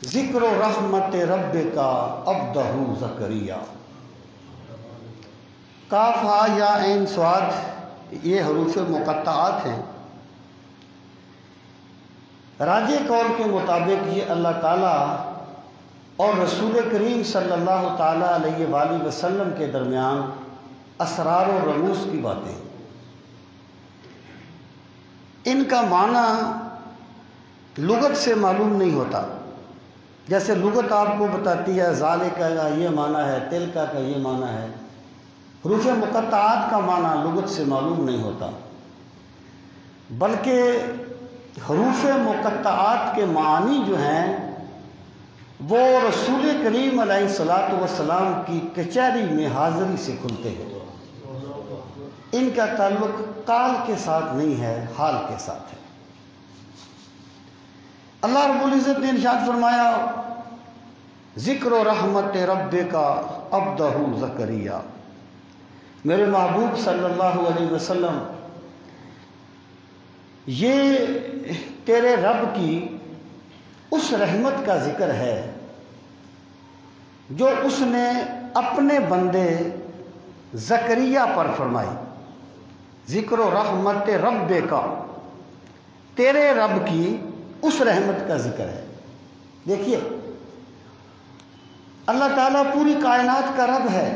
ذکر و رحمت رب کا عبدہ زکریا۔ کاف ہا یا عین صاد یہ حروف مقطعات ہیں۔ راجح قول کے مطابق یہ اللہ تعالیٰ اور رسول کریم صلی اللہ تعالیٰ علیہ وآلہ وسلم کے درمیان اسرار و رموز کی باتیں، ان کا معنی لغت سے معلوم نہیں ہوتا۔ جیسے لغت آپ کو بتاتی ہے ذالک کا یہ معنی ہے، تلکا کا یہ معنی ہے، حروف مقطعات کا معنی لغت سے معلوم نہیں ہوتا، بلکہ حروف مقطعات کے معنی جو ہیں وہ رسول کریم علیہ الصلاۃ والسلام کی کچہری میں حاضری سے کھلتے ہیں۔ ان کا تعلق قال کے ساتھ نہیں ہے، حال کے ساتھ ہے۔ اللہ رب العزت نے ارشاد فرمایا ذکر و رحمت رب کا عبدہ زکریا۔ میرے محبوب صلی اللہ علیہ وسلم، یہ تیرے رب کی اس رحمت کا ذکر ہے جو اس نے اپنے بندے زکریہ پر فرمائی۔ ذکر و رحمت رب کا، تیرے رب کی اس رحمت کا ذکر ہے۔ دیکھیے اللہ تعالیٰ پوری کائنات کا رب ہے،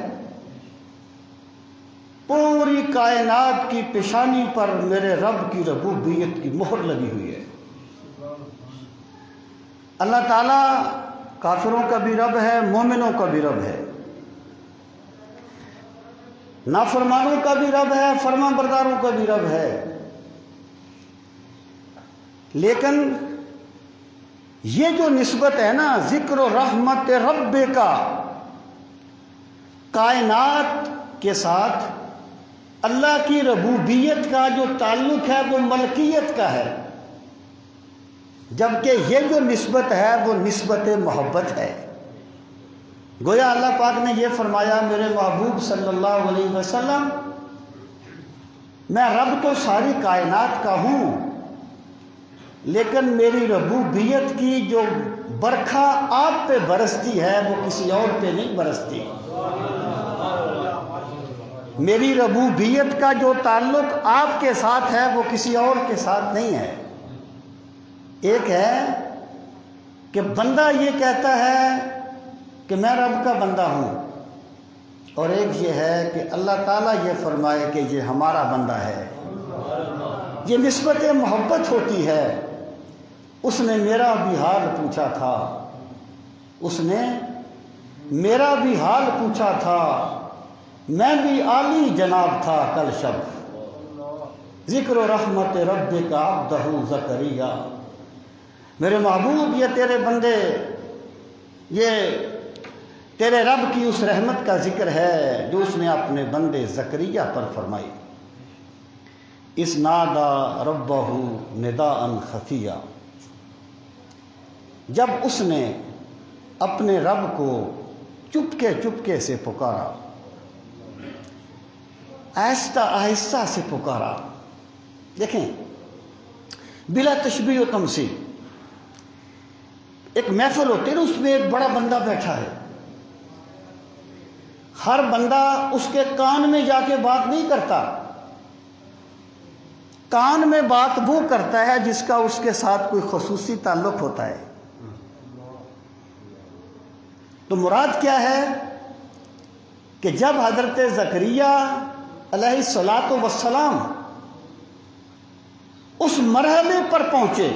پوری کائنات کی پیشانی پر میرے رب کی ربوبیت کی مہر لگی ہوئی ہے۔ اللہ تعالیٰ کافروں کا بھی رب ہے، مومنوں کا بھی رب ہے، نافرمانوں کا بھی رب ہے، فرما برداروں کا بھی رب ہے۔ لیکن یہ جو نسبت ہے نا ذکر و رحمت رب کا، کائنات کے ساتھ اللہ کی ربوبیت کا جو تعلق ہے وہ ملکیت کا ہے، جبکہ یہ جو نسبت ہے وہ نسبت محبت ہے۔ گویا اللہ پاک نے یہ فرمایا میرے محبوب صلی اللہ علیہ وسلم، میں رب تو ساری کائنات کا ہوں، لیکن میری ربوبیت کی جو برکھا آپ پہ برستی ہے وہ کسی اور پہ نہیں برستی۔ میری ربوبیت کا جو تعلق آپ کے ساتھ ہے وہ کسی اور کے ساتھ نہیں ہے۔ ایک ہے کہ بندہ یہ کہتا ہے کہ میں رب کا بندہ ہوں، اور ایک یہ ہے کہ اللہ تعالیٰ یہ فرمائے کہ یہ ہمارا بندہ ہے۔ یہ نسبت محبت ہوتی ہے۔ اس نے میرا بھی حال پوچھا تھا، اس نے میرا بھی حال پوچھا تھا، میں بھی عالی جناب تھا کل شب۔ ذکر و رحمت رب کا عبدہ زکریا۔ میرے محبوب یہ تیرے بندے، یہ تیرے رب کی اس رحمت کا ذکر ہے جو اس نے اپنے بندے زکریا پر فرمائی۔ اس نادا ربہ نداء خفیہ، جب اس نے اپنے رب کو چپکے چپکے سے پکارا، آہستہ آہستہ سے پکارا۔ دیکھیں بلا تشبیہ و تمثیل، ایک محفل ہوتی ہے نا، اس میں ایک بڑا بندہ بیٹھا ہے، ہر بندہ اس کے کان میں جا کے بات نہیں کرتا، کان میں بات وہ کرتا ہے جس کا اس کے ساتھ کوئی خصوصی تعلق ہوتا ہے۔ تو مراد کیا ہے کہ جب حضرت زکریا علیہ الصلاۃ والسلام اس مرحلے پر پہنچے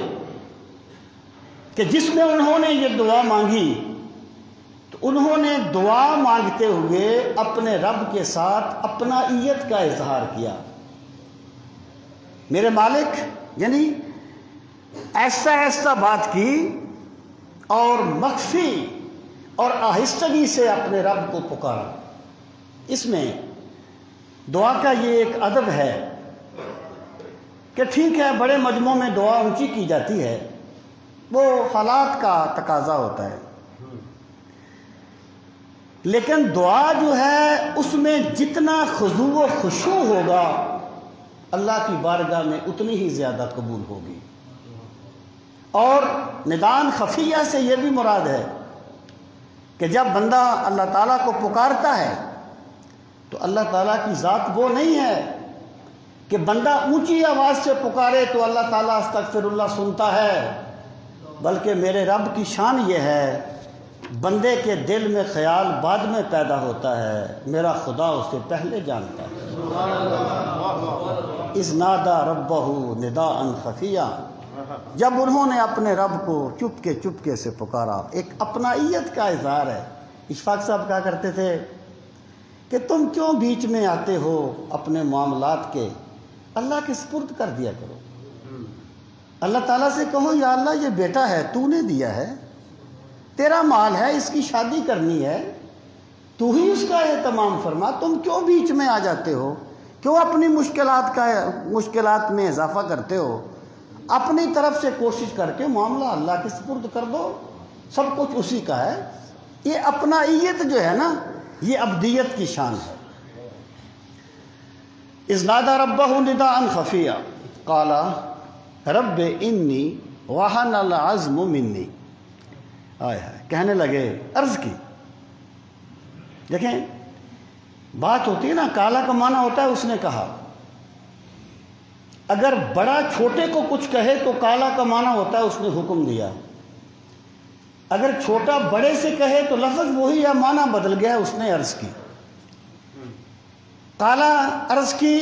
کہ جس میں انہوں نے یہ دعا مانگی، تو انہوں نے دعا مانگتے ہوئے اپنے رب کے ساتھ اپنائیت کا اظہار کیا۔ میرے مالک، یعنی ایسا ایسا بات کی اور مخفی اور آہستگی سے اپنے رب کو پکارا۔ اس میں دعا کا یہ ایک ادب ہے کہ ٹھیک ہے بڑے مجموع میں دعا اونچی کی جاتی ہے، وہ حالات کا تقاضا ہوتا ہے، لیکن دعا جو ہے اس میں جتنا خضوع و خشوع ہوگا اللہ کی بارگاہ میں اتنی ہی زیادہ قبول ہوگی۔ اور ندان خفیہ سے یہ بھی مراد ہے کہ جب بندہ اللہ تعالیٰ کو پکارتا ہے تو اللہ تعالیٰ کی ذات وہ نہیں ہے کہ بندہ اونچی آواز سے پکارے تو اللہ تعالیٰ استغفر اللہ سنتا ہے، بلکہ میرے رب کی شان یہ ہے بندے کے دل میں خیال بعد میں پیدا ہوتا ہے، میرا خدا اسے پہلے جانتا ہے۔ اذ نادى ربہ نداء خفیہ، جب انہوں نے اپنے رب کو چپکے سے پکارا۔ ایک اپنائیت کا اظہار ہے۔ اشفاق صاحب کہا کرتے تھے کہ تم کیوں بیچ میں آتے ہو اپنے معاملات کے، اللہ کے سپرد کر دیا کرو۔ اللہ تعالیٰ سے کہو یا اللہ یہ بیٹا ہے تو نے دیا ہے، تیرا مال ہے، اس کی شادی کرنی ہے، تو ہی اس کا اہتمام فرما، تم کیوں بیچ میں آ جاتے ہو، کیوں اپنی مشکلات میں اضافہ کرتے ہو؟ اپنی طرف سے کوشش کر کے معاملہ اللہ کے سپرد کر دو، سب کچھ اسی کا ہے۔ یہ اپنائیت جو ہے نا، یہ عبدیت کی شان ہے۔ اذ نادى ربہ نداء خفیہ قال رب انی وہن العظم منی، کہنے لگے، عرض کی۔ دیکھیں بات ہوتی ہے نا، کالا کا معنی ہوتا ہے اس نے کہا۔ اگر بڑا چھوٹے کو کچھ کہے تو کالا کا معنی ہوتا ہے اس نے حکم دیا۔ اگر چھوٹا بڑے سے کہے تو لفظ وہی ہے، معنی بدل گیا، اس نے عرض کی۔ کالا عرض کی،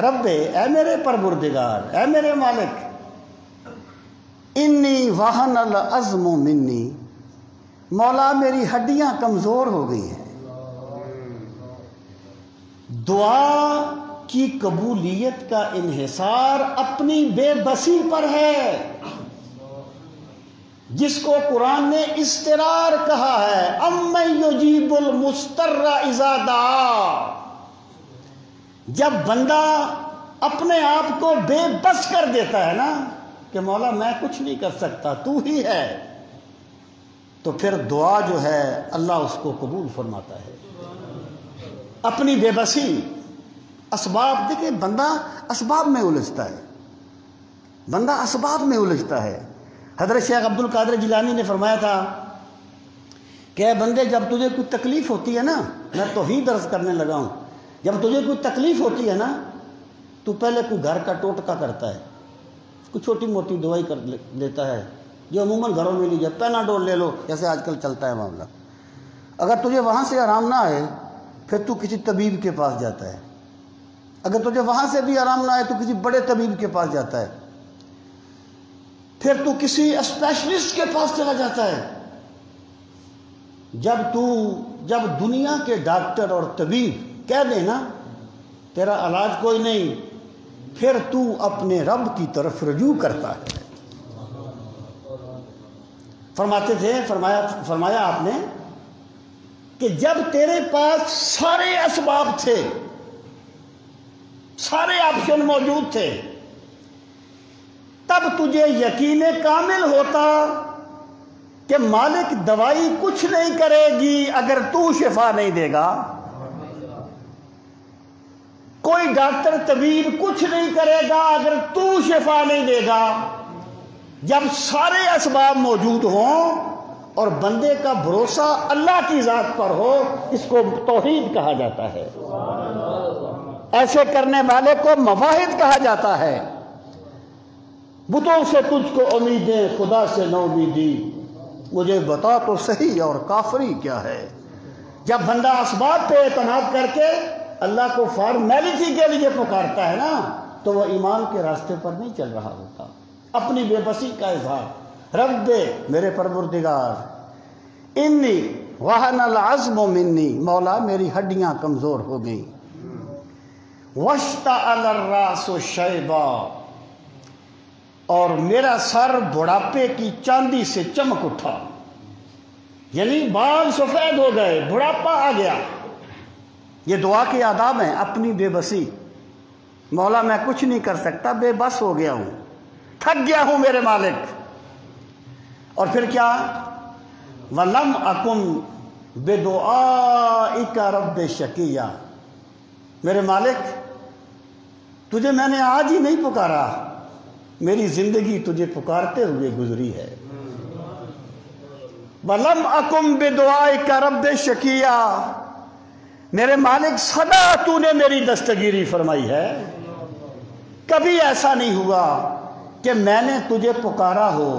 رب اے میرے پروردگار، اے میرے مالک، انی وہن العظم منی، مولا میری ہڈیاں کمزور ہو گئی ہیں۔ دعا کی قبولیت کا انحصار اپنی بے بسی پر ہے، جس کو قرآن نے اضطرار کہا ہے، امن یجیب المضطر اذا دعا۔ جب بندہ اپنے آپ کو بے بس کر دیتا ہے نا کہ مولا میں کچھ نہیں کر سکتا تو ہی ہے، تو پھر دعا جو ہے اللہ اس کو قبول فرماتا ہے۔ اپنی بے بسی، اسباب، دیکھیں بندہ اسباب میں الجھتا ہے، بندہ اسباب میں الجھتا ہے۔ حضرت شیخ عبد القادر جیلانی نے فرمایا تھا کہ اے بندے، جب تجھے کوئی تکلیف ہوتی ہے نا، میں توحید عرض کرنے لگا ہوں، جب تجھے کوئی تکلیف ہوتی ہے نا تو پہلے کوئی گھر کا ٹوٹکا کرتا ہے، کوئی چھوٹی موٹی دوائی کر لیتا ہے جو عموماً گھروں میں لی جائے، پیناڈول لے لو جیسے آج کل چلتا ہے معاملہ۔ اگر تجھے وہاں سے آرام نہ آئے پھر تو کسی طبیب کے پاس جاتا ہے، اگر تجھے وہاں سے بھی آرام نہ آئے تو کسی بڑے طبیب کے پاس جاتا ہے، پھر تو کسی اسپیشلسٹ کے پاس چلا جاتا ہے۔ جب دنیا کے ڈاکٹر اور طبیب کہہ دے نا تیرا علاج کوئی نہیں، پھر تو اپنے رب کی طرف رجوع کرتا ہے۔ فرماتے تھے، فرمایا آپ نے کہ جب تیرے پاس سارے اسباب تھے، سارے آپشن موجود تھے، تب تجھے یقین کامل ہوتا کہ مالک دوائی کچھ نہیں کرے گی اگر تو شفا نہیں دے گا، کوئی ڈاکٹر طبیب کچھ نہیں کرے گا اگر تو شفا نہیں دے گا۔ جب سارے اسباب موجود ہوں اور بندے کا بھروسہ اللہ کی ذات پر ہو، اس کو توحید کہا جاتا ہے۔ ایسے کرنے والے کو مواحد کہا جاتا ہے۔ بتوں سے تجھ کو امیدیں، خدا سے نو امیدی، مجھے بتا تو صحیح اور کافری کیا ہے۔ جب بندہ اسباب پہ اعتماد کر کے اللہ کو فارمیلٹی کے لیے پکارتا ہے نا تو وہ ایمان کے راستے پر نہیں چل رہا ہوتا۔ اپنی بے بسی کا اظہار، رب میرے پروردگار، انی وہن العظم منی، مولا میری ہڈیاں کمزور ہو گئیں، واشتعل الراس شیبا، اور میرا سر بڑھاپے کی چاندی سے چمک اٹھا، یعنی بال سفید ہو گئے، بڑھاپا آ گیا۔ یہ دعا کے آداب ہیں، اپنی بے بسی، مولا میں کچھ نہیں کر سکتا، بے بس ہو گیا ہوں، تھک گیا ہوں میرے مالک۔ اور پھر کیا، وَلَمْ أَكُمْ بِدُعَائِكَ رَبِّ شَقِيًّا، میرے مالک تجھے میں نے آج ہی نہیں پکارا، میری زندگی تجھے پکارتے ہوئے گزری ہے۔ وَلَمْ أَكُمْ بِدُعَائِكَ رَبِّ شَقِيًّا، میرے مالک سدا تو نے میری دستگیری فرمائی ہے، کبھی ایسا نہیں ہوا کہ میں نے تجھے پکارا ہو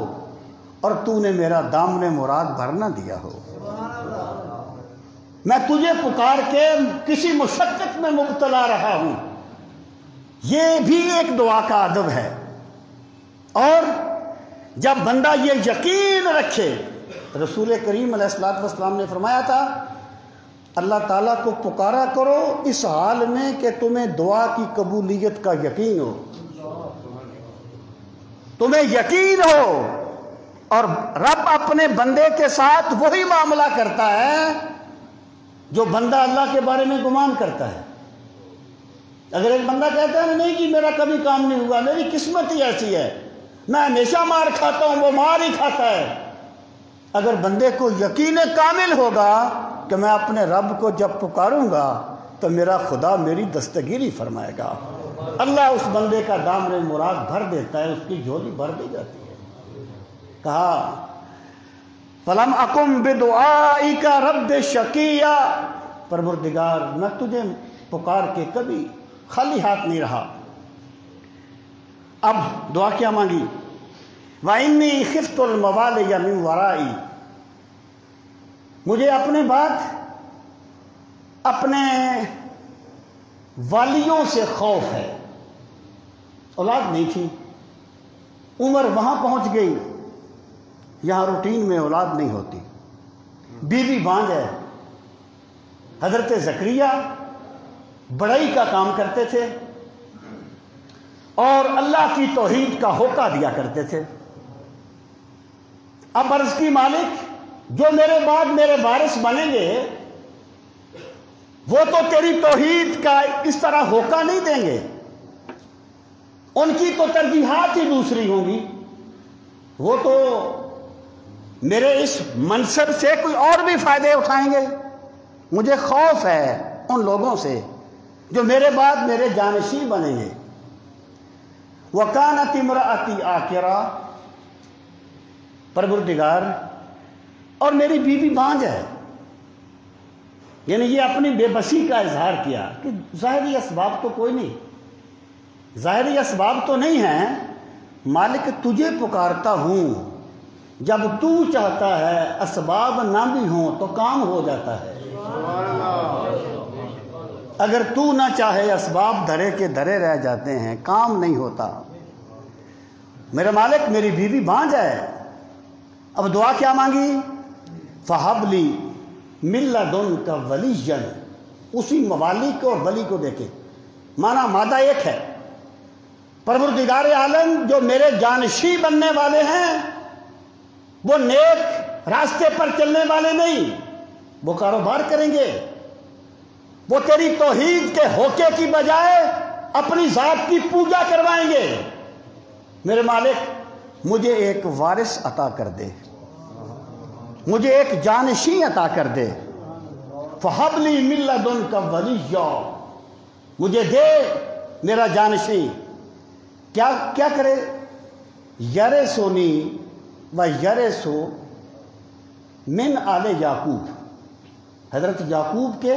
اور تو نے میرا دامن مراد بھر نہ دیا ہو۔ میں تجھے پکار کے کسی مشقت میں مبتلا رہا ہوں، یہ بھی ایک دعا کا ادب ہے۔ اور جب بندہ یہ یقین رکھے، رسول کریم علیہ السلام نے فرمایا تھا اللہ تعالیٰ کو پکارا کرو اس حال میں کہ تمہیں دعا کی قبولیت کا یقین ہو، تمہیں یقین ہو، اور رب اپنے بندے کے ساتھ وہی معاملہ کرتا ہے جو بندہ اللہ کے بارے میں گمان کرتا ہے۔ اگر ایک بندہ کہتا ہے نہیں جی میرا کبھی کام نہیں ہوا، میری قسمت ہی ایسی ہے، میں ہمیشہ مار کھاتا ہوں، وہ مار ہی کھاتا ہے۔ اگر بندے کو یقین کامل ہوگا کہ میں اپنے رب کو جب پکاروں گا تو میرا خدا میری دستگیری فرمائے گا، اللہ اس بندے کا دامن مراد بھر دیتا ہے، اس کی جھولی بھر دی جاتی ہے۔ کہا فَلَمْ أَكُمْ بِدُعَائِكَ رَبِّ شَقِيًّا، پروردگار میں تجھے پکار کے کبھی خالی ہاتھ نہیں رہا۔ اب دعا کیا مانگی؟ وَإِنِّي خِفْتُ الْمَوَالِيَ مِنْ وَرَائِي، مجھے اپنے بعد اپنے والیوں سے خوف ہے۔ اولاد نہیں تھی، عمر وہاں پہنچ گئی، یہاں روٹین میں اولاد نہیں ہوتی، بیوی بانجھ ہے۔ حضرت زکریا بڑائی کا کام کرتے تھے اور اللہ کی توحید کا ہوکہ دیا کرتے تھے۔ اب عرض کی مالک جو میرے بعد میرے وارث بنیں گے وہ تو تیری توحید کا اس طرح ہوکہ نہیں دیں گے، ان کی تو ترجیحات ہی دوسری ہوں گی، وہ تو میرے اس منصب سے کوئی اور بھی فائدے اٹھائیں گے۔ مجھے خوف ہے ان لوگوں سے جو میرے بعد میرے جانشین بنیں گے۔ وَكَانَتِ امْرَأَتِي عَاقِرًا، پروردگار اور میری بیوی بانجھ ہے، یعنی یہ اپنی بے بسی کا اظہار کیا کہ ظاہری اسباب تو کوئی نہیں، ظاہری اسباب تو نہیں ہیں، مالک تجھے پکارتا ہوں، جب تو چاہتا ہے اسباب نہ بھی ہوں تو کام ہو جاتا ہے، اگر تو نہ چاہے اسباب دھرے کے دھرے رہ جاتے ہیں، کام نہیں ہوتا۔ میرے مالک میری بیوی بانجھ ہے، اب دعا کیا مانگی؟ فَحَبْ لِي مِن لَدُنْكَ وَلِيًّا، اسی موالی کو اور ولی کو دیکھے، مانا مادہ ایک ہے۔ پروردگار عالم جو میرے جانشی بننے والے ہیں وہ نیک راستے پر چلنے والے نہیں، وہ کاروبار کریں گے، وہ تیری توحید کے ہوکے کی بجائے اپنی ذات کی پوجا کروائیں گے۔ میرے مالک مجھے ایک وارث عطا کر دے، مجھے ایک جانشین عطا کر دے۔ فَحَبْ لِي مِن لَدُنْكَ وَلِيًّا، مجھے دے میرا جانشین۔ کیا کرے؟ یرثنی ویرث من آل یعقوب، حضرت یعقوب کے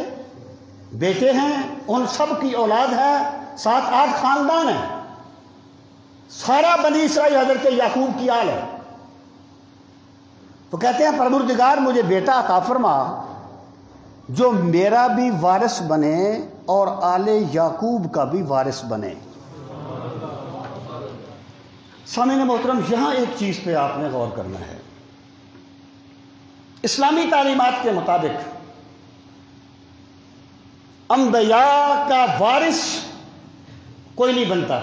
بیٹے ہیں، ان سب کی اولاد ہے، 7-8 خاندان ہیں، سارا بنی اسرائیل حضرت یعقوب کی آل ہے۔ تو کہتے ہیں پروردگار مجھے بیٹا عطا فرما جو میرا بھی وارث بنے اور آل یعقوب کا بھی وارث بنے۔ سامعین محترم، یہاں ایک چیز پہ آپ نے غور کرنا ہے۔ اسلامی تعلیمات کے مطابق انبیاء کا وارث کوئی نہیں بنتا،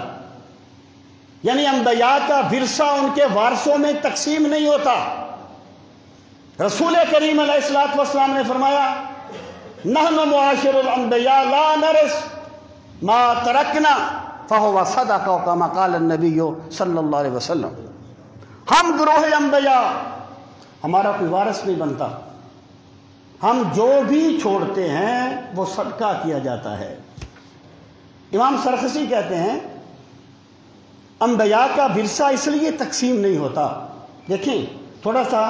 یعنی انبیاء کا ورثہ ان کے وارثوں میں تقسیم نہیں ہوتا۔ رسول کریم علیہ الصلوۃ والسلام نے فرمایا نحن معاشر الانبیاء لا نرث ما ترکنا فہو صدقہ، کما قال النبی صلی اللہ علیہ وسلم، ہم گروہ انبیاء ہمارا کوئی وارث نہیں بنتا، ہم جو بھی چھوڑتے ہیں وہ صدقہ کیا جاتا ہے۔ امام سرخسی کہتے ہیں انبیاء کا ورثہ اس لیے تقسیم نہیں ہوتا. دیکھیں تھوڑا سا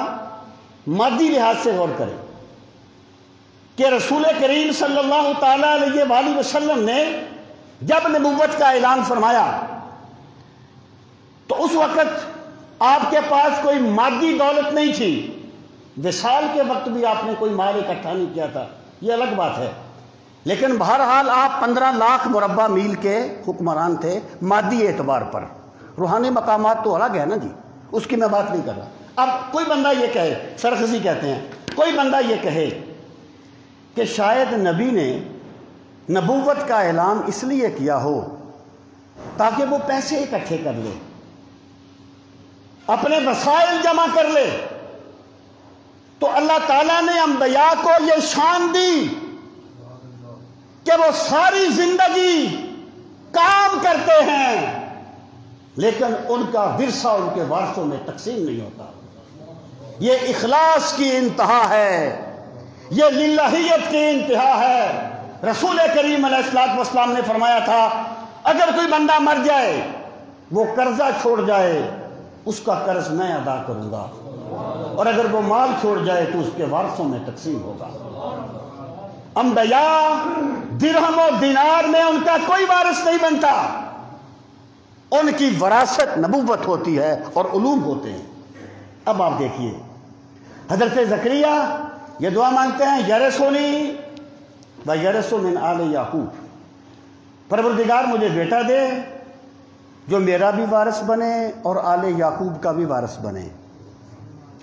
مادی لحاظ سے غور کریں کہ رسول کریم صلی اللہ تعالیٰ علیہ وآلہ وسلم نے جب نبوت کا اعلان فرمایا تو اس وقت آپ کے پاس کوئی مادی دولت نہیں تھی. وصال کے وقت بھی آپ نے کوئی مال اکٹھا نہیں کیا تھا، یہ الگ بات ہے. لیکن بہرحال آپ 15 لاکھ مربع میل کے حکمران تھے مادی اعتبار پر. روحانی مقامات تو الگ ہے نا جی، اس کی میں بات نہیں کر رہا. اب کوئی بندہ یہ کہے، سرخسی کہتے ہیں، کوئی بندہ یہ کہے کہ شاید نبی نے نبوت کا اعلان اس لیے کیا ہو تاکہ وہ پیسے اکٹھے کر لے، اپنے وسائل جمع کر لے. تو اللہ تعالیٰ نے انبیاء کو یہ شان دی کہ وہ ساری زندگی کام کرتے ہیں لیکن ان کا ورثہ ان کے وارثوں میں تقسیم نہیں ہوتا. یہ اخلاص کی انتہا ہے، یہ للہیت کی انتہا ہے. رسول کریم علیہ السلام نے فرمایا تھا اگر کوئی بندہ مر جائے، وہ قرضہ چھوڑ جائے، اس کا قرض میں ادا کروں گا، اور اگر وہ مال چھوڑ جائے تو اس کے وارثوں میں تقسیم ہوگا. انبیاء درہم و دینار میں ان کا کوئی وارث نہیں بنتا، ان کی وراثت نبوت ہوتی ہے اور علوم ہوتے ہیں. اب آپ دیکھیے حضرت زکریا یہ دعا مانگتے ہیں یرثنی و یرث من آل یعقوب، پروردگار مجھے بیٹا دے جو میرا بھی وارث بنے اور آل یعقوب کا بھی وارث بنے.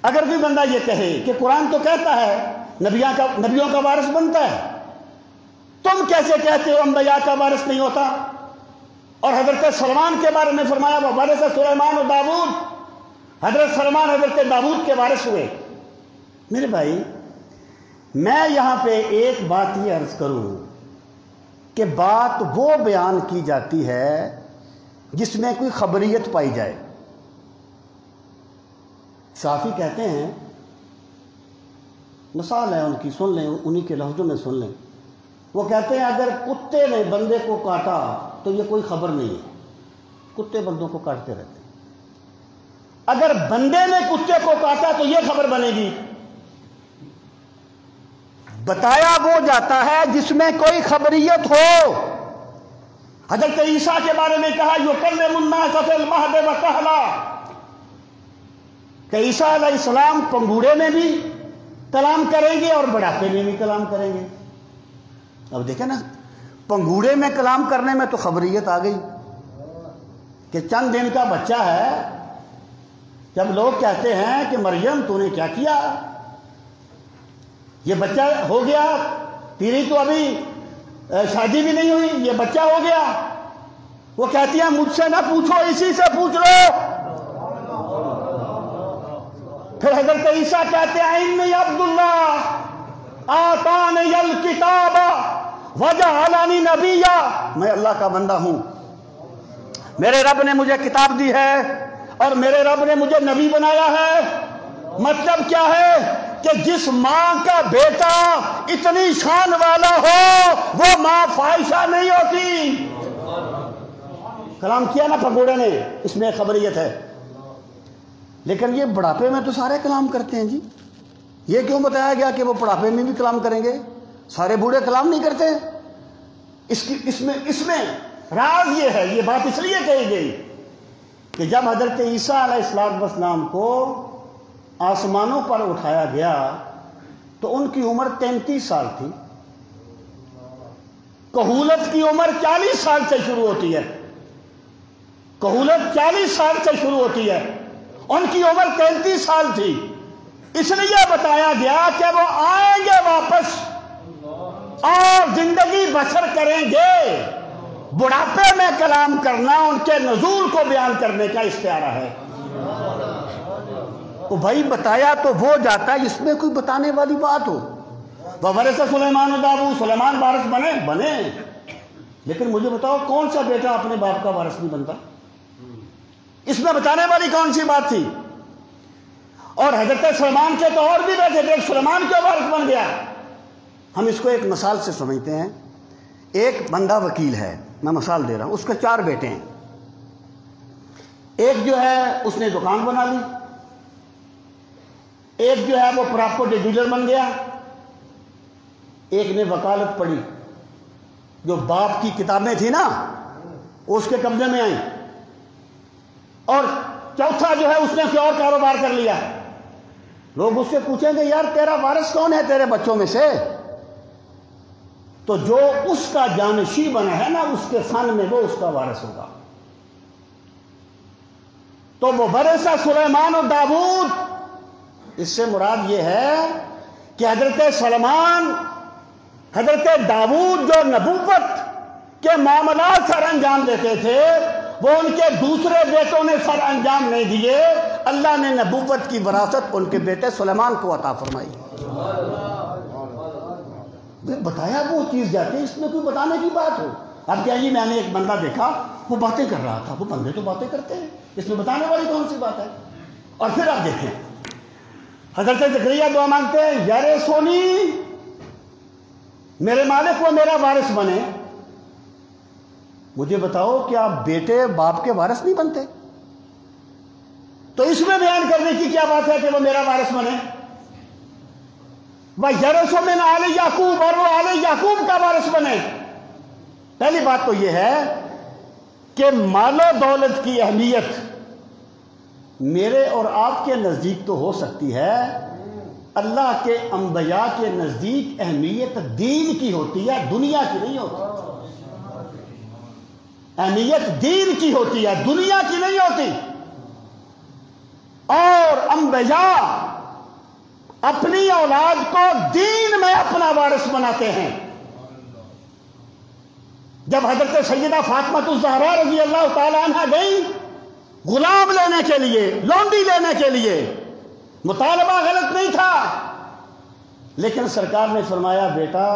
اگر کوئی بندہ یہ کہے کہ قرآن تو کہتا ہے نبیوں کا وارث بنتا ہے، تم کیسے کہتے ہو انبیاء کا وارث نہیں ہوتا؟ اور حضرت سلمان کے بارے میں فرمایا وہ وارث سلیمان و داؤد، حضرت سلمان حضرت داؤد کے وارث ہوئے. میرے بھائی میں یہاں پہ ایک بات یہ عرض کروں کہ بات وہ بیان کی جاتی ہے جس میں کوئی خبریت پائی جائے. صحافی کہتے ہیں، مثال ہے ان کی، سن لیں، انہی کے لفظوں میں سن لیں. وہ کہتے ہیں اگر کتے نے بندے کو کاٹا تو یہ کوئی خبر نہیں ہے، کتے بندوں کو کاٹتے رہتے ہیں. اگر بندے نے کتے کو کاٹا تو یہ خبر بنے گی. بتایا وہ جاتا ہے جس میں کوئی خبریت ہو. حضرت عیسیٰ کے بارے میں کہا یکلم الناس فی المہد وکہلا، کہ عیسیٰ علیہ السلام پنگوڑے میں بھی کلام کریں گے اور بڑھاپے میں بھی کلام کریں گے. اب دیکھیں نا، پنگوڑے میں کلام کرنے میں تو خبریت آ گئی کہ چند دن کا بچہ ہے. جب لوگ کہتے ہیں کہ مریم تو نے کیا کیا، یہ بچہ ہو گیا، تیری تو ابھی شادی بھی نہیں ہوئی، یہ بچہ ہو گیا. وہ کہتی ہیں مجھ سے نہ پوچھو، اسی سے پوچھ لو. پھر حضرت عیسیٰ کہتے ہیں انی عبداللہ آتانی الکتاب وجعلنی نبیا، میں اللہ کا بندہ ہوں، میرے رب نے مجھے کتاب دی ہے اور میرے رب نے مجھے نبی بنایا ہے. مطلب کیا ہے کہ جس ماں کا بیٹا اتنی شان والا ہو وہ ماں فاحشہ نہیں ہوتی. کلام کیا نا پگوڑے نے، اس میں خبریت ہے. لیکن یہ بڑھاپے میں تو سارے کلام کرتے ہیں جی. یہ کیوں بتایا گیا کہ وہ بڑھاپے میں بھی کلام کریں گے؟ سارے بوڑھے کلام نہیں کرتے. اس میں راز یہ ہے، یہ بات اس لیے کہی گئی کہ جب حضرت عیسیٰ علیہ السلام کو آسمانوں پر اٹھایا گیا تو ان کی عمر 33 سال تھی. کہولت کی عمر 40 سال سے شروع ہوتی ہے. کہولت 40 سال سے شروع ہوتی ہے، ان کی عمر 33 سال تھی. اس لیے بتایا گیا کہ وہ آئیں گے واپس اور زندگی بسر کریں گے. بڑھاپے میں کلام کرنا ان کے نزول کو بیان کرنے کا استعارہ ہے. تو بھائی بتایا تو وہ جاتا ہے اس میں کوئی بتانے والی بات ہو. وورث سلیمان و داؤد، سلیمان وارث بنے، لیکن مجھے بتاؤ کون سا بیٹا اپنے باپ کا وارث نہیں بنتا؟ اس میں بتانے والی کون سی بات تھی؟ اور حضرت سلیمان کے تو اور بھی بیٹے تھے، سلیمان کیوں وارث بن گیا؟ ہم اس کو ایک مثال سے سمجھتے ہیں. ایک بندہ وکیل ہے، میں مثال دے رہا ہوں، اس کے 4 بیٹے ہیں. ایک جو ہے اس نے دکان بنا لی، ایک جو ہے وہ پراپرٹی ڈیلر بن گیا، ایک نے وکالت پڑھی، جو باپ کی کتابیں تھیں نا اس کے قبضے میں آئیں، اور چوتھا جو ہے اس نے کوئی اور کاروبار کر لیا۔ لوگ اس سے پوچھیں گے یار تیرا وارث کون ہے تیرے بچوں میں سے؟ تو جو اس کا جانشین بنا ہے نا اس کے فن میں وہ اس کا وارث ہوگا۔ تو وہ ورثہ سلیمان و داؤد، اس سے مراد یہ ہے کہ حضرت سلیمان، حضرت داؤد جو نبوت کے معاملات سر انجام دیتے تھے وہ ان کے دوسرے بیٹوں نے سر انجام نہیں دیے، اللہ نے نبوت کی وراثت ان کے بیٹے سلیمان کو عطا فرمائی۔ بتایا وہ چیز جاتی ہے، اس میں کوئی بتانے کی بات ہو؟ اب کیا جی میں نے ایک بندہ دیکھا وہ باتیں کر رہا تھا، وہ بندے تو باتیں کرتے ہیں، اس میں بتانے والی کون سی بات ہے؟ اور پھر آپ دیکھیں حضرت زکریا دعا مانگتے ہیں یار سونی میرے مالک وہ میرا وارث بنے۔ مجھے بتاؤ کیا بیٹے باپ کے وارث نہیں بنتے؟ تو اس میں بیان کرنے کی کیا بات ہے کہ وہ میرا وارث بنے؟ وَيَرِثُ مِنْ آلِ یعقوب، اور وہ آل یعقوب کا وارث بنے۔ پہلی بات تو یہ ہے کہ مال و دولت کی اہمیت میرے اور آپ کے نزدیک تو ہو سکتی ہے، اللہ کے انبیاء کے نزدیک اہمیت دین کی ہوتی ہے، دنیا کی نہیں ہوتی۔ اہمیت دین کی ہوتی ہے، دنیا کی نہیں ہوتی۔ اور انبیاء اپنی اولاد کو دین میں اپنا وارث بناتے ہیں۔ جب حضرت سیدہ فاطمہ الزہرا رضی اللہ تعالی عنہ گئی غلام لینے کے لیے، لونڈی لینے کے لیے، مطالبہ غلط نہیں تھا، لیکن سرکار نے فرمایا بیٹا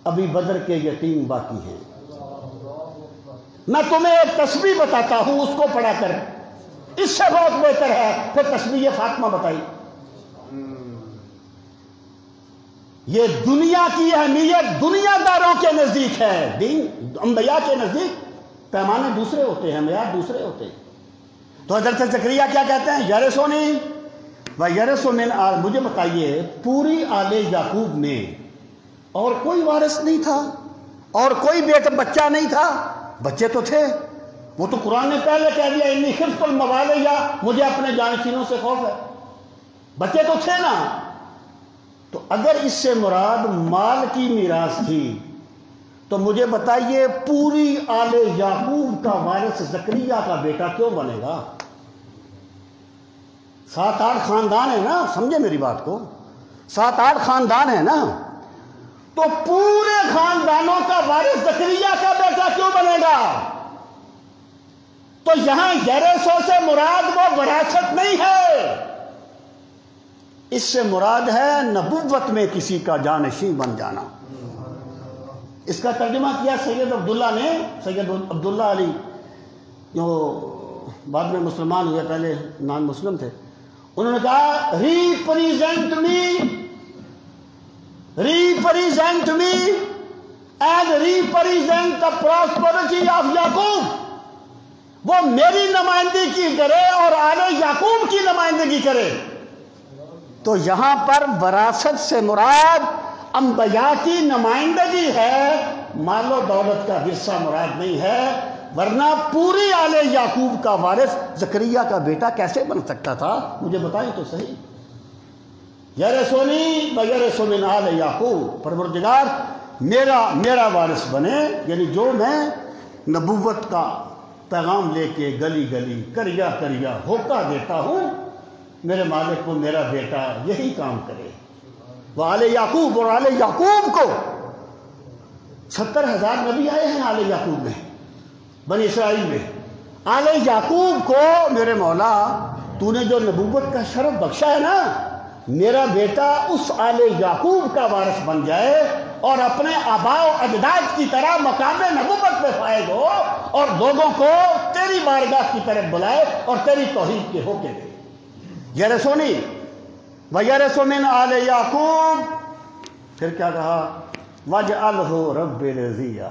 ابھی بدر کے یتیم باقی ہیں، میں تمہیں ایک تسبیح بتاتا ہوں اس کو پڑھا کر، اس سے بہت بہتر ہے۔ پھر تسبیح فاطمہ بتائی۔ یہ دنیا کی اہمیت دنیا داروں کے نزدیک ہے، دین انبیاء کے نزدیک پیمانے دوسرے ہوتے ہیں، معیار دوسرے ہوتے ہیں۔ تو حضرت زکریا کیا کہتے ہیں یرثنی ویرث من آل، مجھے بتائیے پوری آل یعقوب میں اور کوئی وارث نہیں تھا اور کوئی بیٹا بچہ نہیں تھا؟ بچے تو تھے، وہ تو قرآن نے پہلے کہہ دیا انی خفت الموالیہ، مجھے اپنے جانشینوں سے خوف ہے، بچے تو تھے نا۔ تو اگر اس سے مراد مال کی میراث تھی تو مجھے بتائیے پوری آل یعقوب کا وارث زکریا کا بیٹا کیوں بنے گا؟ 7-8 خاندان ہے نا، سمجھے میری بات کو، 7-8 خاندان ہے نا، تو پورے خاندانوں کا وارث زکریا کا بیٹا کیوں بنے گا؟ تو یہاں یرثو سے مراد وہ وراثت نہیں ہے، اس سے مراد ہے نبوت میں کسی کا جانشین بن جانا۔ اس کا ترجمہ کیا سید عبداللہ نے، سید عبداللہ علی جو بعد میں مسلمان ہوئے، پہلے نان مسلم تھے، انہوں نے کہا represent me and represent the prosperity of Yaqub, وہ میری نمائندگی کرے اور آل یعقوب کی نمائندگی کرے۔ تو یہاں پر وراثت سے مراد انبیاء کی نمائندگی ہے، مال و دولت کا حصہ مراد نہیں ہے، ورنہ پوری آل یعقوب کا وارث زکریا کا بیٹا کیسے بن سکتا تھا؟ مجھے بتائیں تو صحیح۔ یرثنی ویرث من آل یعقوب، پروردگار میرا وارث بنے، یعنی جو میں نبوت کا پیغام لے کے گلی گلی کریا کریا ہوکا دیتا ہوں، میرے مالک کو میرا بیٹا یہی کام کرے۔ وہ آل یعقوب، اور آل یعقوب کو 70,000 نبی آئے ہیں آل یعقوب میں، بنی اسرائیل میں۔ آل یعقوب کو میرے مولا تو نے جو نبوت کا شرف بخشا ہے نا، میرا بیٹا اس آل یعقوب کا وارث بن جائے اور اپنے آباء و اجداد کی طرح مقام نبوت میں فائز ہو اور لوگوں کو تیری بارگاہ کی طرف بلائے اور تیری توحید کے ہوکے دے۔ یرثنی ویرث من آل یعقوب، پھر کیا کہا وَاجْعَلْهُ رَبِّ رَضِیًّا،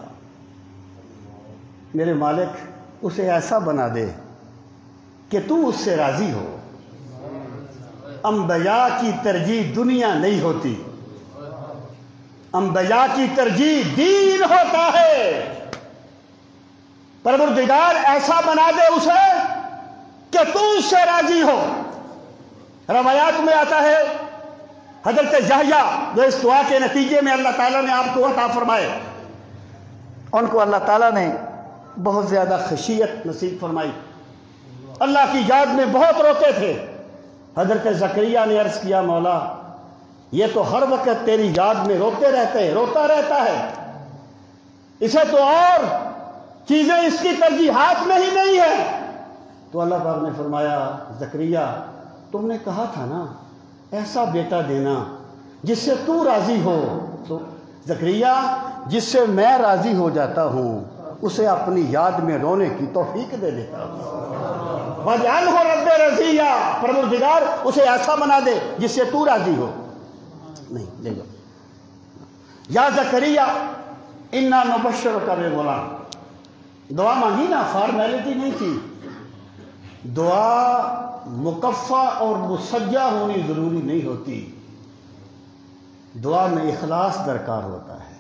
میرے مالک اسے ایسا بنا دے کہ تو اس سے راضی ہو۔ انبیاء کی ترجیح دنیا نہیں ہوتی، انبیاء کی ترجیح دین ہوتا ہے۔ پروردگار ایسا بنا دے اسے کہ تو اس سے راضی ہو۔ روایات میں آتا ہے حضرت یحییٰ جو اس دعا کے نتیجے میں اللہ تعالیٰ نے آپ کو عطا فرمائے، ان کو اللہ تعالیٰ نے بہت زیادہ خشیت نصیب فرمائی، اللہ کی یاد میں بہت روتے تھے۔ حضرت زکریا نے عرض کیا مولا یہ تو ہر وقت تیری یاد میں روتا رہتا ہے، اسے تو اور چیزیں اس کی ترجیحات میں ہی نہیں ہے۔ تو اللہ پاک نے فرمایا زکریا تم نے کہا تھا نا ایسا بیٹا دینا جس سے تو راضی ہو، تو زکریا جس سے میں راضی ہو جاتا ہوں اسے اپنی یاد میں رونے کی توفیق دے دیتا ہوں۔ وَاجْعَلْهُ رَبِّ رَضِيًّا، پروردگار اسے ایسا بنا دے جس سے تو راضی ہو۔ نہیں لے جاؤ۔ یا زکریا اِنَّا نُبَشِّرُكَ بِغُلَامٍ، دعا مانگی نا، فارمیلٹی نہیں تھی، دعا مکفہ اور مسجع ہونی ضروری نہیں ہوتی، دعا میں اخلاص درکار ہوتا ہے۔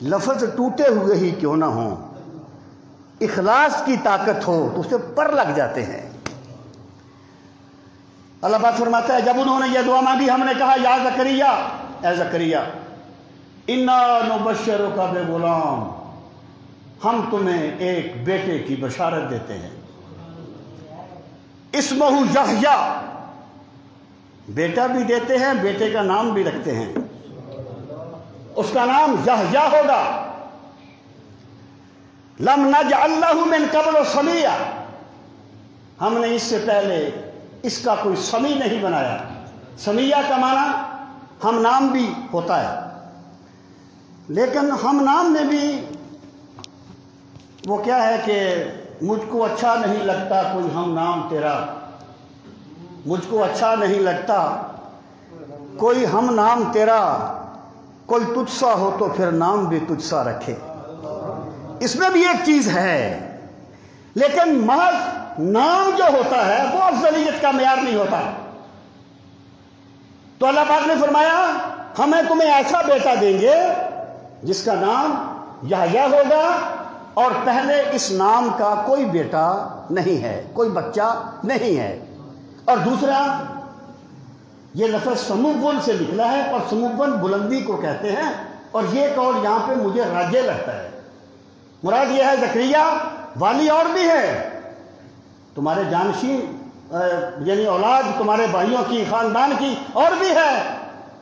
لفظ ٹوٹے ہوئے ہی کیوں نہ ہوں، اخلاص کی طاقت ہو تو اسے پر لگ جاتے ہیں۔ اللہ پاک فرماتا ہے جب انہوں نے یہ دعا مانگی ہم نے کہا یا زکریا، اے زکریا انا نبشرک بغلام، ہم تمہیں ایک بیٹے کی بشارت دیتے ہیں، اسمہ یحییٰ، بیٹا بھی دیتے ہیں، بیٹے کا نام بھی رکھتے ہیں، اس کا نام یحییٰ ہوگا۔ لم نجعل لہ من قبل سمیہ، ہم نے اس سے پہلے اس کا کوئی سمی نہیں بنایا۔ سمیہ کا معنی ہم نام بھی ہوتا ہے، لیکن ہم نام میں بھی وہ کیا ہے کہ مجھ کو اچھا نہیں لگتا کوئی ہم نام تیرا، مجھ کو اچھا نہیں لگتا کوئی ہم نام تیرا، کوئی تجھ سا ہو تو پھر نام بھی تجھ سا رکھے۔ اس میں بھی ایک چیز ہے، لیکن محض نام جو ہوتا ہے وہ افضلیت کا معیار نہیں ہوتا۔ تو اللہ پاک نے فرمایا ہمیں تمہیں ایسا بیٹا دیں گے جس کا نام یحییٰ ہوگا، اور پہلے اس نام کا کوئی بیٹا نہیں ہے، کوئی بچہ نہیں ہے۔ اور دوسرا یہ لفظ سمون سے نکلا ہے، اور سمون بلندی کو کہتے ہیں، اور یہ قول یہاں پہ مجھے راجح لگتا ہے۔ مراد یہ ہے زکریا والی اور بھی ہے، تمہارے جانشین یعنی اولاد تمہارے بھائیوں کی، خاندان کی اور بھی ہے،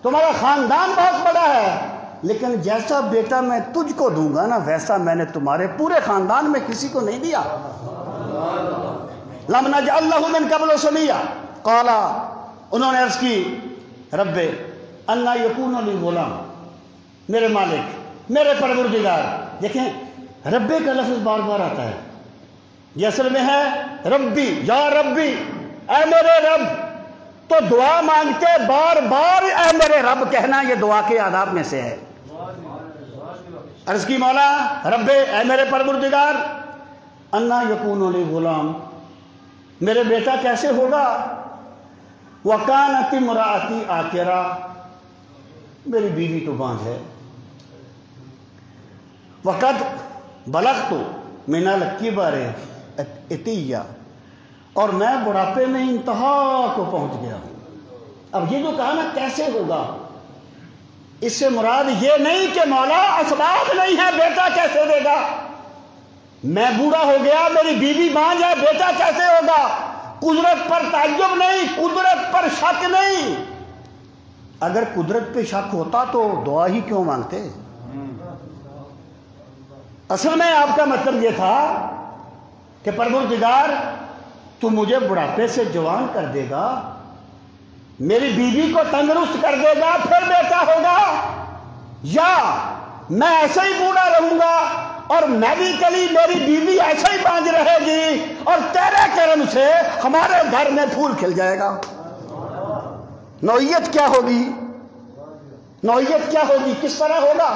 تمہارا خاندان بہت بڑا ہے، لیکن جیسا بیٹا میں تجھ کو دوں گا نا ویسا میں نے تمہارے پورے خاندان میں کسی کو نہیں دیا۔ لم نجعل لہ من قبل سمیہ، قال، انہوں نے عرض کی رب انا یکون لی غلام، میرے مالک میرے پروردگار۔ دیکھیں ربے کا لفظ بار بار آتا ہے، یہ اصل میں ہے ربی، یا ربی اے میرے رب، تو دعا مانگتے بار بار اے میرے رب کہنا یہ دعا کے آداب میں سے ہے۔ عرض کی مولا رب اے میرے پروردگار انا یکون لی غلام، میرے بیٹا کیسے ہوگا، وکانت امراتی عاقرہ، میری بیوی تو بانجھ ہے، وقد بلغت من الکبر عتیہ، اور میں بڑھاپے میں انتہا کو پہنچ گیا ہوں۔ اب یہ جو کہا نا کیسے ہوگا، اس سے مراد یہ نہیں کہ مولا اسباب نہیں ہے بیٹا کیسے دے گا، میں بوڑھا ہو گیا میری بیوی بانجھ ہے بیٹا کیسے ہوگا، قدرت پر تعجب نہیں، قدرت پر شک نہیں۔ اگر قدرت پہ شک ہوتا تو دعا ہی کیوں مانگتے؟ اصل میں آپ کا مطلب یہ تھا کہ پروردگار تو مجھے بڑھاپے سے جوان کر دے گا، میری بیوی کو تندرست کر دے گا پھر بیٹا ہوگا، یا میں ایسے ہی بوڑھا رہوں گا اور میڈیکلی میری بیوی ایسے ہی بانجھ رہے گی اور تیرے کرم سے ہمارے گھر میں پھول کھل جائے گا۔ نوعیت کیا ہوگی، نوعیت کیا ہوگی، کس طرح ہوگا؟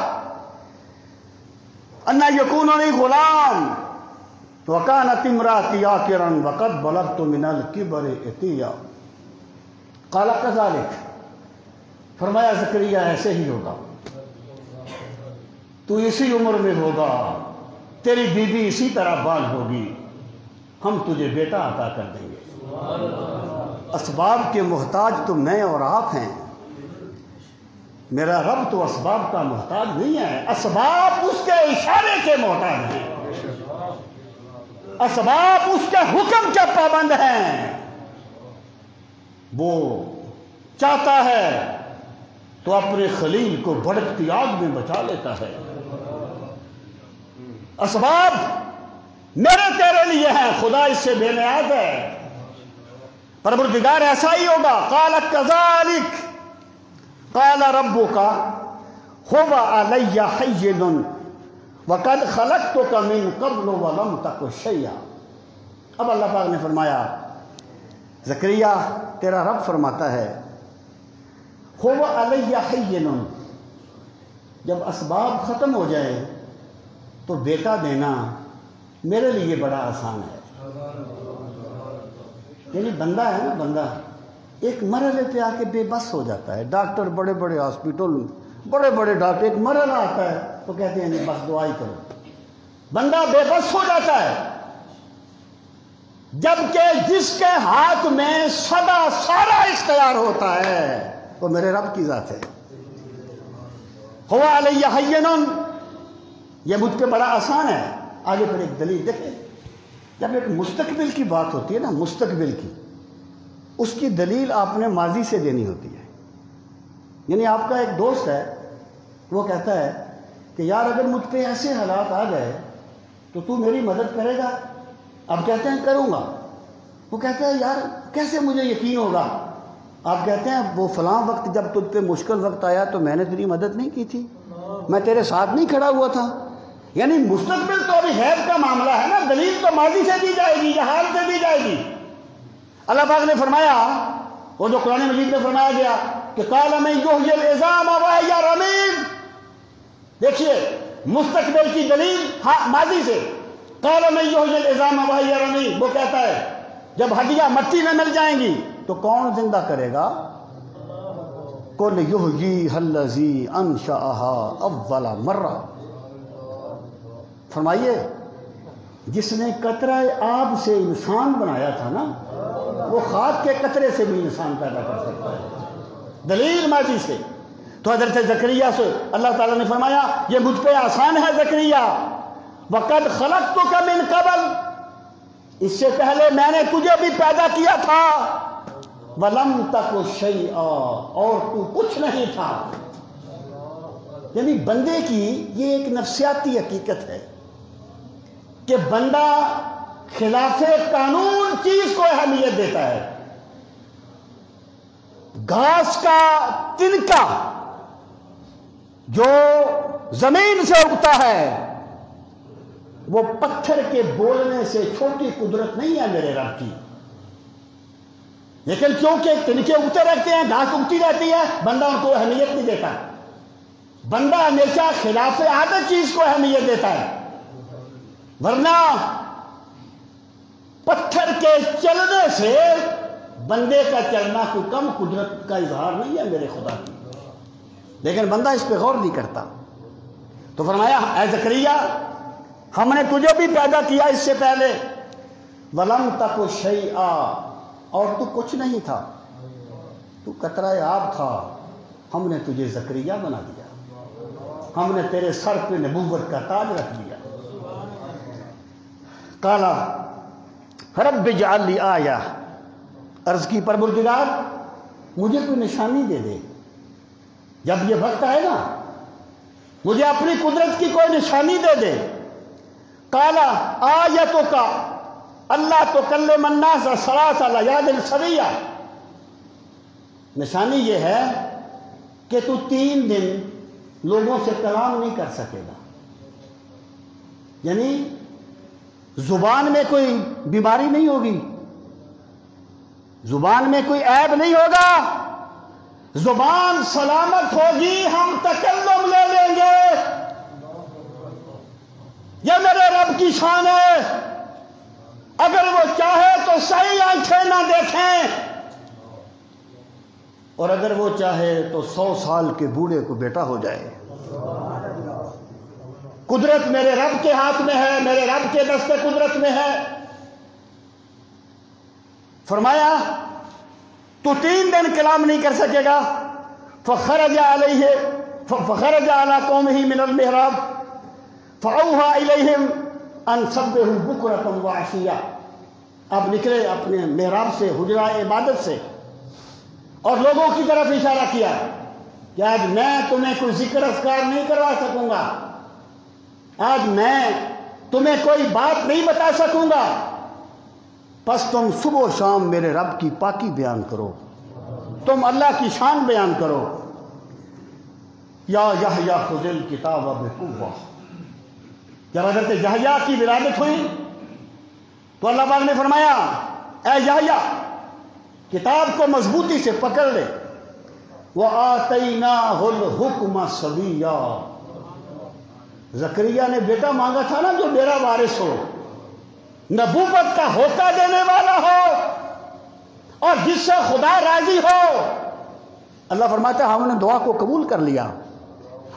انا یکون لی غلام، وَكَانَتِ امْرَأَتِي عَاقِرًا وَقَدْ بَلَغْتُ مِنَ الْكِبَرِ عِتِيًّا قَالَ كَذَلِكَ، فرمایا زکریا ایسے ہی ہوگا، تو اسی عمر میں ہوگا، تیری بیوی اسی طرح بال ہوگی، ہم تجھے بیٹا عطا کر دیں گے۔ اسباب کے محتاج تو میں اور آپ ہیں، میرا رب تو اسباب کا محتاج نہیں ہے، اسباب اس کے اشارے کے محتاج ہیں، اسباب اس کے حکم کے پابند ہیں۔ وہ چاہتا ہے تو اپنے خلیل کو بھڑکتی آگ میں بچا لیتا ہے۔ اسباب میرے تیرے لیے ہیں، خدا اس سے بے نیاز ہے۔ پروردگار ایسا ہی ہوگا۔ قال كذلك قال ربك هو علي هين وقد خلقتك من قبل ولم تك شيئا۔ اب اللہ پاک نے فرمایا زکریا تیرا رب فرماتا ہے هو علي هين، جب اسباب ختم ہو جائے تو بیٹا دینا میرے لیے بڑا آسان ہے۔ یعنی بندہ ہے نا، بندہ ایک مرحلے پہ آ کے بے بس ہو جاتا ہے۔ ڈاکٹر بڑے بڑے ہاسپٹل، بڑے بڑے ڈاکٹر، ایک مرحلہ آتا ہے تو کہتے ہیں بس دعائی کرو، بندہ بے بس ہو جاتا ہے۔ جبکہ جس کے ہاتھ میں سدا سارا اختیار ہوتا ہے وہ میرے رب کی ذات ہے۔ ہوا علیہ ہین، یہ مجھ پہ بڑا آسان ہے۔ آگے پھر ایک دلیل دیکھیں، جب ایک مستقبل کی بات ہوتی ہے نا، مستقبل کی، اس کی دلیل آپ نے ماضی سے دینی ہوتی ہے۔ یعنی آپ کا ایک دوست ہے، وہ کہتا ہے کہ یار اگر مجھ پہ ایسے حالات آ گئے تو میری مدد کرے گا؟ آپ کہتے ہیں کروں گا۔ وہ کہتا ہے یار کیسے مجھے یقین ہوگا؟ آپ کہتے ہیں وہ فلاں وقت جب تجھ پہ مشکل وقت آیا تو میں نے تیری مدد نہیں کی تھی، میں تیرے ساتھ نہیں کھڑا ہوا تھا۔ یعنی مستقبل تو ابھی غیب کا معاملہ ہے نا، دلیل تو ماضی سے دی جائے گی یا حال سے دی جائے گی۔ اللہ پاک نے فرمایا، وہ جو قرآن مجید میں فرمایا گیا کہ قال من یحیی العظام وہی رمیم، دیکھیے مستقبل کی دلیل ماضی سے، قال من یحیی العظام وہی رمیم، وہ کہتا ہے جب ہڈیاں مٹی میں مل جائیں گی تو کون زندہ کرے گا؟ قل یحییھا الذی انشأھا اول مرہ، فرمائیے جس نے قطرہ آب سے انسان بنایا تھا نا، وہ خاک کے قطرے سے بھی انسان پیدا کر سکتا ہے، دلیل ماضی سے۔ تو حضرت زکریا سے اللہ تعالیٰ نے فرمایا یہ مجھ پہ آسان ہے زکریا، وَقَدْ خَلَقْتُكَ مِن قَبْلُ، اس سے پہلے میں نے تجھے بھی پیدا کیا تھا، وَلَمْ تَكُ شَيْئًا، اور تو کچھ نہیں تھا۔ یعنی بندے کی یہ ایک نفسیاتی حقیقت ہے کہ بندہ خلاف قانون چیز کو اہمیت دیتا ہے۔ گھاس کا تنکا جو زمین سے اگتا ہے وہ پتھر کے بولنے سے چھوٹی قدرت نہیں ہے میرے رب کی، لیکن کیونکہ تنکے اگتے رہتے ہیں، گھاس اگتی رہتی ہے، بندہ ان کو اہمیت نہیں دیتا۔ بندہ ہمیشہ خلاف عادت چیز کو اہمیت دیتا ہے، ورنہ پتھر کے چلنے سے بندے کا چلنا کوئی کم قدرت کا اظہار نہیں ہے میرے خدا کی، لیکن بندہ اس پہ غور نہیں کرتا۔ تو فرمایا اے زکریا ہم نے تجھے بھی پیدا کیا اس سے پہلے، وَلَمْ تَكُ شَيْئًا، اور تو کچھ نہیں تھا، تو قطرہ آب تھا، ہم نے تجھے زکریا بنا دیا، ہم نے تیرے سر پہ نبوت کا تاج رکھ دیا۔ قال رب اجعل لی آیہ، عرض کی پروردگار مجھے کوئی نشانی دے دے، جب یہ وقت آئے نا مجھے اپنی قدرت کی کوئی نشانی دے دے۔ قال آیتک اللہ تکلم الناس ثلاث لیال سویہ، نشانی یہ ہے کہ تو 3 دن لوگوں سے کلام نہیں کر سکے گا، یعنی زبان میں کوئی بیماری نہیں ہوگی، زبان میں کوئی عیب نہیں ہوگا، زبان سلامت ہوگی، ہم تکلم لے لیں گے۔ یہ میرے رب کی شان ہے اگر وہ چاہے تو صحیح آنکھیں نہ دیکھیں، اور اگر وہ چاہے تو 100 سال کے بوڑھے کو بیٹا ہو جائے۔ قدرت میرے رب کے ہاتھ میں ہے، میرے رب کے دست قدرت میں ہے۔ فرمایا تو 3 دن کلام نہیں کر سکے گا۔ فخرج علی قومہ من المحراب فاوحی الیہم ان سبحوا بکرۃ وعشیا۔ اب نکلے اپنے محراب سے، حجرہ عبادت سے، اور لوگوں کی طرف اشارہ کیا کہ آج میں تمہیں کوئی ذکر اذکار نہیں کروا سکوں گا، آج میں تمہیں کوئی بات نہیں بتا سکوں گا، پس تم صبح و شام میرے رب کی پاکی بیان کرو، تم اللہ کی شان بیان کرو۔ یا یحییٰ خذ الکتاب بقوہ۔ جب حضرت یحییٰ کی ولادت ہوئی تو اللہ پاک نے فرمایا اے یحییٰ کتاب کو مضبوطی سے پکڑ لے۔ وَآتَيْنَاهُ الْحُكْمَ صَبِيًّا۔ زکریا نے بیٹا مانگا تھا نا جو میرا وارث ہو، نبوت کا ہوتا دینے والا ہو، اور جس سے خدا راضی ہو۔ اللہ فرماتا ہے ہم نے دعا کو قبول کر لیا۔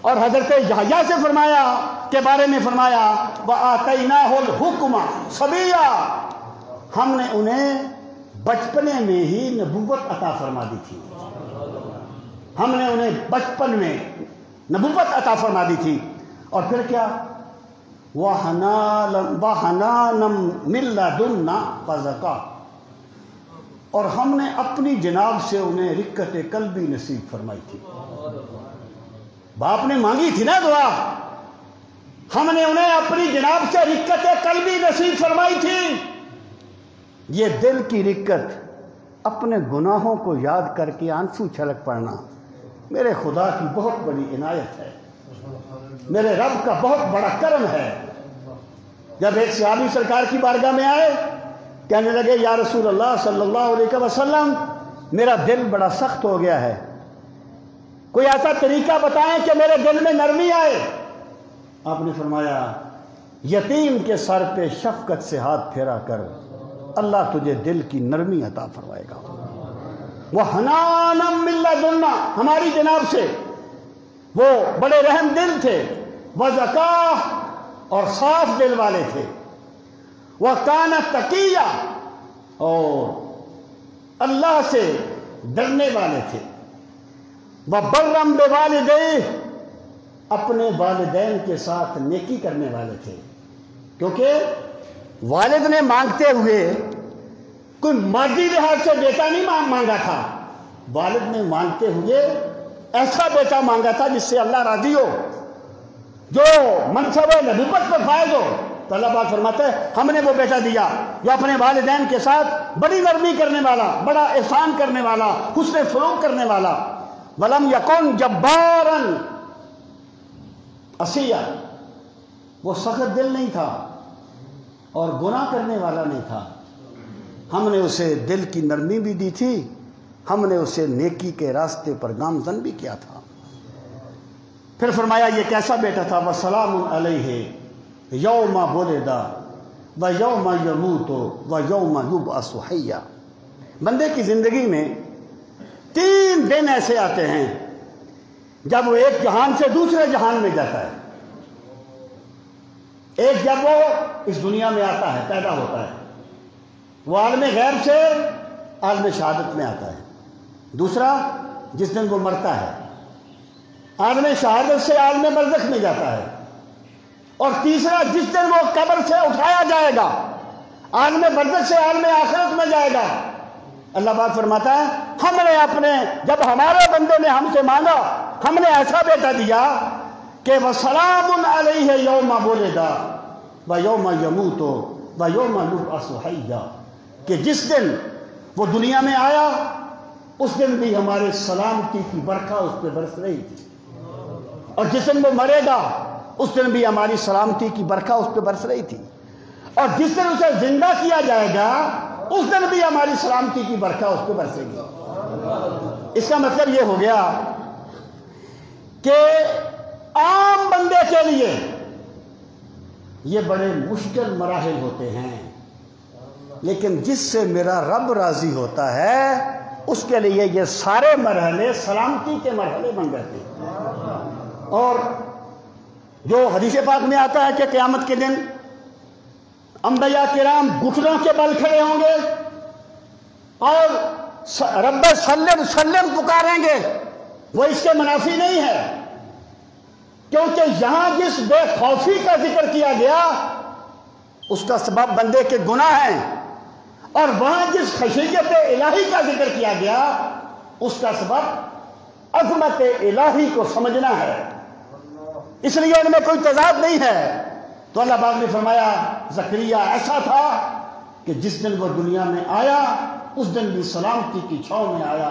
اور حضرت یحییٰ سے فرمایا کے بارے میں فرمایا وَآتَيْنَاهُ الْحُكْمَ صَبِيًّا، ہم نے انہیں بچپنے میں ہی نبوت عطا فرما دی تھی، ہم نے انہیں بچپن میں نبوت عطا فرما دی تھی۔ اور پھر کیا؟ وَحَنَانًا مِن لَّدُنَّا وَزَكَاةً، اور ہم نے اپنی جناب سے انہیں رقت قلبی نصیب فرمائی تھی۔ باپ نے مانگی تھی نا دعا، ہم نے انہیں اپنی جناب سے رقت قلبی نصیب فرمائی تھی۔ یہ دل کی رقت، اپنے گناہوں کو یاد کر کے آنسو چھلک پڑنا، میرے خدا کی بہت بڑی عنایت ہے، میرے رب کا بہت بڑا کرم ہے۔ جب ایک صحابی سرکار کی بارگاہ میں آئے، کہنے لگے یا رسول اللہ صلی اللہ علیہ وسلم میرا دل بڑا سخت ہو گیا ہے، کوئی ایسا طریقہ بتائیں کہ میرے دل میں نرمی آئے۔ آپ نے فرمایا یتیم کے سر پہ شفقت سے ہاتھ پھیرا کر، اللہ تجھے دل کی نرمی عطا فرمائے گا۔ وَحَنَانًا مِن لَّدُنَّا، ہماری جناب سے وہ بڑے رحم دل تھے، وَزَكَاةً، اور صاف دل والے تھے، وَكَانَ تَقِيًّا، اور اللہ سے ڈرنے والے تھے، وَبَرًّا بِوَالِدَيْهِ، اپنے والدین کے ساتھ نیکی کرنے والے تھے۔ کیونکہ والد نے مانگتے ہوئے کوئی مادی لحاظ سے بیٹا نہیں مانگا تھا، والد نے مانگتے ہوئے ایسا بیٹا مانگا تھا جس سے اللہ راضی ہو، جو منصب نبوت پر فائز ہو۔ تو اللہ پاک فرماتا ہے ہم نے وہ بیٹا دیا جو اپنے والدین کے ساتھ بڑی نرمی کرنے والا، بڑا احسان کرنے والا، حسن سلوک کرنے والا۔ وَلَمْ يَكُنْ جَبَّارًا عَصِيًّا، وہ سخت دل نہیں تھا اور گناہ کرنے والا نہیں تھا، ہم نے اسے دل کی نرمی بھی دی تھی، ہم نے اسے نیکی کے راستے پر گامزن بھی کیا تھا۔ پھر فرمایا یہ کیسا بیٹا تھا؟ وَسَلَامٌ عَلَيْهِ يَوْمَ وُلِدَ وَيَوْمَ يَمُوتُ وَيَوْمَ يُبْعَثُ حَيًّا۔ بندے کی زندگی میں 3 دن ایسے آتے ہیں جب وہ ایک جہان سے دوسرے جہان میں جاتا ہے۔ ایک جب وہ اس دنیا میں آتا ہے، پیدا ہوتا ہے، وہ عالم غیب سے عالم شہادت میں آتا ہے۔ دوسرا جس دن وہ مرتا ہے، عالم شہادت سے عالم برزخ میں جاتا ہے۔ اور تیسرا جس دن وہ قبر سے اٹھایا جائے گا، عالم برزخ سے عالم آخرت میں جائے گا۔ اللہ پاک فرماتا ہے ہم نے اپنے، جب ہمارے بندے نے ہم سے مانگا، ہم نے ایسا بیٹا دیا کہ وَسَلَامٌ عَلَيْهِ يَوْمَ وُلِدَ وَيَوْمَ يَمُوتُ وَيَوْمَ يُبْعَثُ حَيًّا، کہ جس دن وہ دنیا میں آیا اس دن بھی ہمارے سلامتی کی برکھا اس پہ برس رہی تھی، اور جس دن وہ مرے گا اس دن بھی ہماری سلامتی کی برکھا اس پہ برس رہی تھی، اور جس دن اسے زندہ کیا جائے گا اس دن بھی ہماری سلامتی کی برکھا اس پہ برسے گی۔ اس کا مطلب یہ ہو گیا کہ عام بندے کے لیے یہ بڑے مشکل مراحل ہوتے ہیں، لیکن جس سے میرا رب راضی ہوتا ہے اس کے لیے یہ سارے مرحلے سلامتی کے مرحلے بن جاتے ہیں۔ اور جو حدیث پاک میں آتا ہے کہ قیامت کے دن انبیاء کرام گھٹنوں کے بل کھڑے ہوں گے اور رب سلم سلم پکاریں گے، وہ اس کے منافی نہیں ہے، کیونکہ یہاں جس بے خوفی کا ذکر کیا گیا اس کا سبب بندے کے گناہ ہیں، اور وہاں جس خشیت الہی کا ذکر کیا گیا اس کا سبب عظمت الہی کو سمجھنا ہے، اس لیے ان میں کوئی تضاد نہیں ہے۔ تو اللہ پاک نے فرمایا زکریا ایسا تھا کہ جس دن وہ دنیا میں آیا اس دن بھی سلامتی کی چھاؤں میں آیا،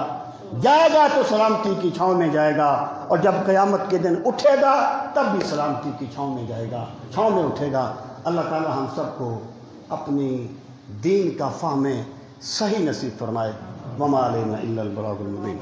جائے گا تو سلامتی کی چھاؤں میں جائے گا، اور جب قیامت کے دن اٹھے گا تب بھی سلامتی کی چھاؤں میں جائے گا، چھاؤں میں اٹھے گا۔ اللہ تعالی ہم سب کو اپنی دین کا فہم صحیح نصیب فرمائے۔ وما علینا الا البلاغ المبین۔